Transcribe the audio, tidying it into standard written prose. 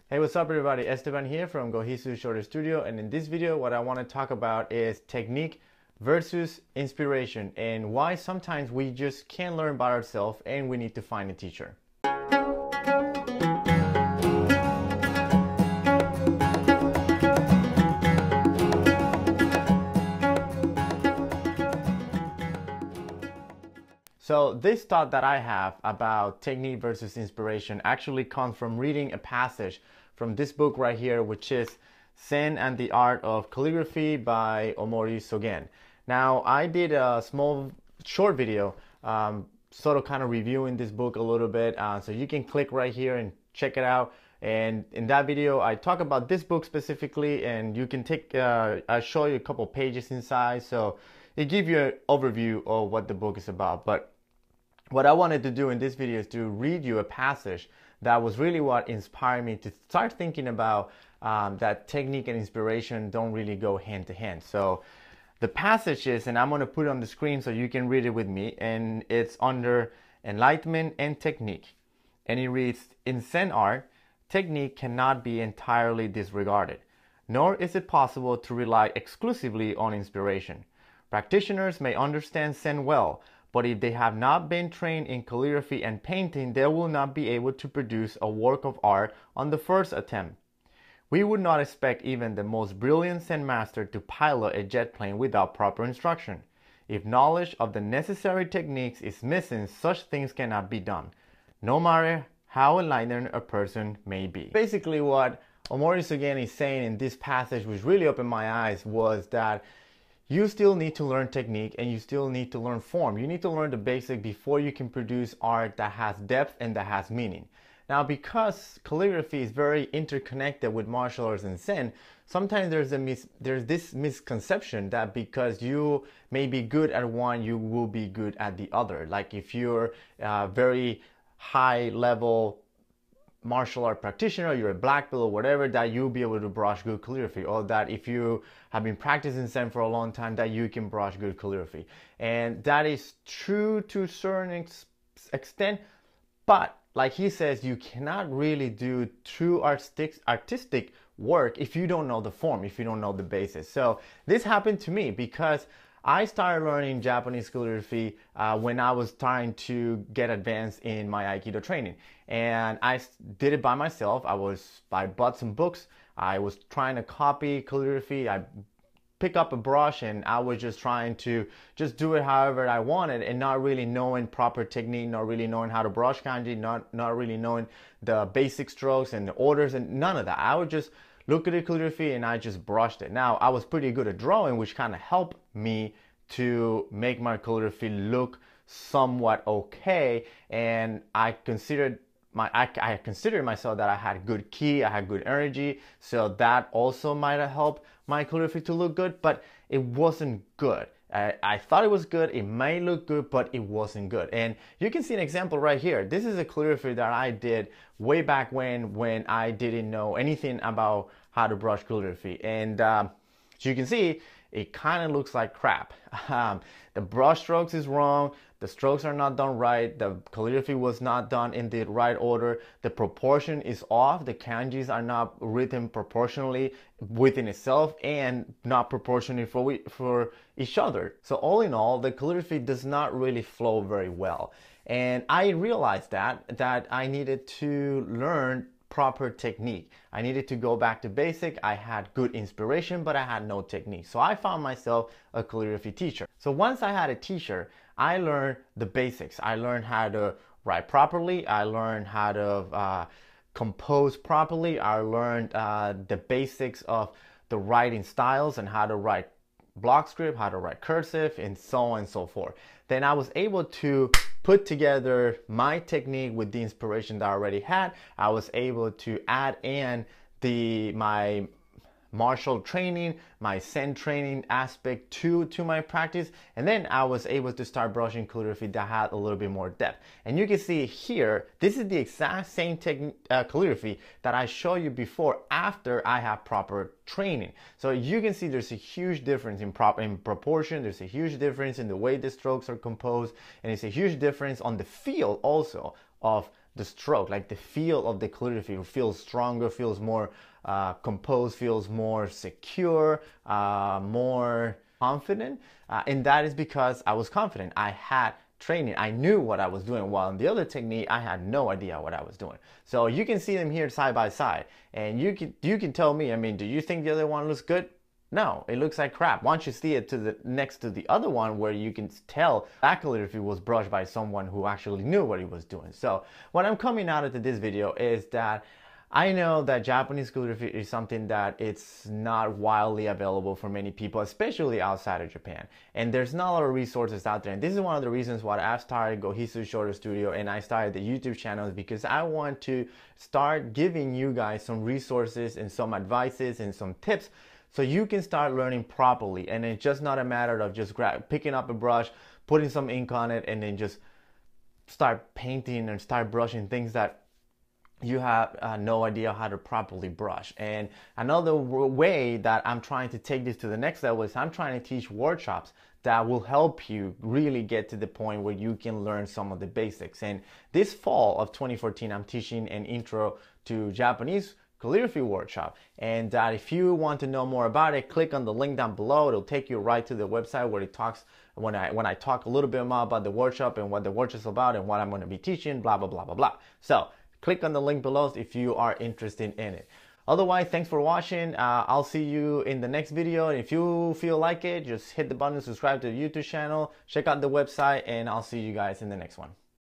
Hey, what's up everybody? Esteban here from Gohisu Shorter Studio, and in this video what I want to talk about is technique versus inspiration and why sometimes we just can't learn by ourselves and we need to find a teacher. So this thought that I have about technique versus inspiration actually comes from reading a passage from this book right here, which is Zen and the Art of Calligraphy by Omori Sogen. Now, I did a small short video sort of kind of reviewing this book a little bit, so you can click right here and check it out. And in that video I talk about this book specifically, and you can take I'll show you a couple pages inside, so it gives you an overview of what the book is about. But what I wanted to do in this video is to read you a passage that was really what inspired me to start thinking about that technique and inspiration don't really go hand to hand. So the passage is, and I'm going to put it on the screen so you can read it with me, and it's under enlightenment and technique. And it reads, in Zen art, technique cannot be entirely disregarded, nor is it possible to rely exclusively on inspiration. Practitioners may understand Zen well, but if they have not been trained in calligraphy and painting, they will not be able to produce a work of art on the first attempt. We would not expect even the most brilliant Zen master to pilot a jet plane without proper instruction. If knowledge of the necessary techniques is missing, such things cannot be done, no matter how enlightened a person may be. Basically what Omori Sogen is saying in this passage, which really opened my eyes, was that you still need to learn technique and you still need to learn form. You need to learn the basic before you can produce art that has depth and that has meaning. Now, because calligraphy is very interconnected with martial arts and Zen, sometimes there's this misconception that because you may be good at one, you will be good at the other. Like if you're very high level martial art practitioner, you're a black belt or whatever, that you'll be able to brush good calligraphy, or that if you have been practicing Zen for a long time, that you can brush good calligraphy. And that is true to a certain extent, but like he says, you cannot really do true artistic work if you don't know the form, if you don't know the basics. So this happened to me because I started learning Japanese calligraphy when I was trying to get advanced in my Aikido training. And I did it by myself. I bought some books. I was trying to copy calligraphy. I picked up a brush and I was just trying to just do it however I wanted, and not really knowing proper technique, not really knowing how to brush kanji, not really knowing the basic strokes and the orders and none of that. I would just look at the calligraphy and I just brushed it. Now, I was pretty good at drawing, which kind of helped me to make my calligraphy look somewhat okay, and I considered myself that I had good ki, I had good energy, so that also might have helped my calligraphy to look good, but it wasn't good. I thought it was good, it may look good, but it wasn't good. And you can see an example right here. This is a calligraphy that I did way back when I didn't know anything about how to brush calligraphy. And as you can see, it kind of looks like crap. The brush strokes is wrong, the strokes are not done right, the calligraphy was not done in the right order, the proportion is off, the kanjis are not written proportionally within itself and not proportionally for each other. So all in all, the calligraphy does not really flow very well. And I realized that I needed to learn proper technique. I needed to go back to basic. I had good inspiration, but I had no technique. So I found myself a calligraphy teacher. So once I had a teacher, I learned the basics. I learned how to write properly. I learned how to compose properly. I learned the basics of the writing styles and how to write block script, how to write cursive, and so on and so forth. Then I was able to put together my technique with the inspiration that I already had. I was able to add in my martial training, my Zen training aspect to my practice, and then I was able to start brushing calligraphy that had a little bit more depth. And you can see here, this is the exact same calligraphy that I showed you before after I have proper training. So you can see there's a huge difference in proportion, there's a huge difference in the way the strokes are composed, and it's a huge difference on the feel also of the stroke, like the feel of the calligraphy feels stronger, feels more composed, feels more secure, more confident. And that is because I was confident. I had training. I knew what I was doing, while in the other technique I had no idea what I was doing. So you can see them here side by side, and you can tell me, I mean, do you think the other one looks good? No, it looks like crap. Once you see it to the next to the other one, where you can tell that calligraphy was brushed by someone who actually knew what he was doing. So what I'm coming out of this video is that I know that Japanese calligraphy is something that it's not widely available for many people, especially outside of Japan. And there's not a lot of resources out there. And this is one of the reasons why I've started Gohisu Shorter Studio and I started the YouTube channel, because I want to start giving you guys some resources and some advices and some tips so you can start learning properly. And it's just not a matter of just picking up a brush, putting some ink on it, and then just start painting and start brushing things that you have no idea how to properly brush. And another way that I'm trying to take this to the next level is I'm trying to teach workshops that will help you really get to the point where you can learn some of the basics. And this fall of 2014, I'm teaching an intro to Japanese calligraphy workshop, and that if you want to know more about it, click on the link down below. It'll take you right to the website where it talks, when I talk a little bit more about the workshop and what the workshop's about and what I'm going to be teaching, blah blah blah blah blah. So click on the link below if you are interested in it. Otherwise, thanks for watching. I'll see you in the next video. If you feel like it, just hit the button, subscribe to the YouTube channel, check out the website, and I'll see you guys in the next one.